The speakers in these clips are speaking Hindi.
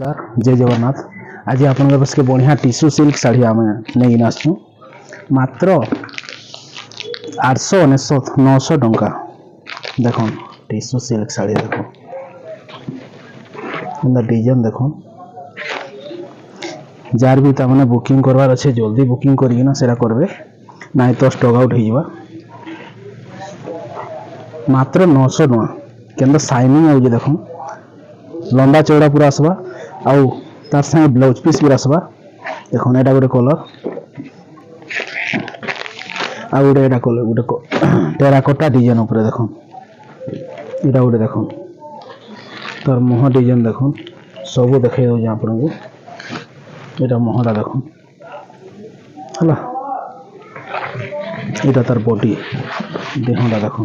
नमस्कार जय जगन्नाथ। आज आपन बस के बढ़िया टिश्यू सिल्क साड़ी आम नहीं आसू मात्र 899 टंका। देख टिश्यू सिल्क साड़ी देख डिजाइन देख जार भी तमाने बुकिंग करवार अच्छे जल्दी बुकिंग करना सेटा करबे नाई तो स्टॉक आउट हो मात्र 900 टका के शाइनिंग आउे देख लंबा चौड़ा पूरा आसवा आउ तार संगे ब्लाउज पीस भी आसवा देख एटा गोटे कलर आ गोटे एटा कलर गोटे टेराकोटा डिजाइन ऊपर देख एटा गोटे देख तार मुह डिजाइन देख सब देखे दो आपन को एटा मुहटा देख हला एटा तार बॉडी देहटा देख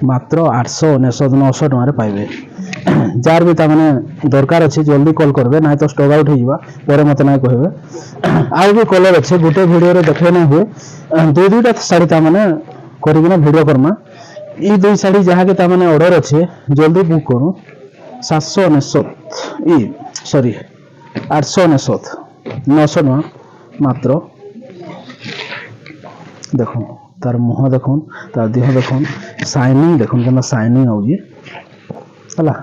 मात्र 899 टकर पाइबे। जार भी तमाने दरकार अच्छे जल्दी कॉल करबे ना तो स्टॉक आउट हो पर मत ना कहबे। आउ भी कलर अच्छे गोटे वीडियो रे देखे ना हुए दो दुईटा साड़ी तमाने करिना वीडियो करमा ई दुई साड़ी जहाँ के तमाने ऑर्डर अच्छे जल्दी बुक करू 799 ई सॉरी 899 900 टका मात्र। देखो तार मुह देख तार देह देख शाइनिंग देख के शाइनिंग आउे है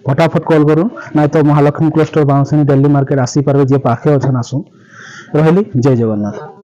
फटाफट कॉल करूँ ना तो महालक्ष्मी क्लस्टर बाउंसनी दिल्ली मार्केट आसी पारे जे पाखे अच्छे आसुन रही जय जगन्नाथ।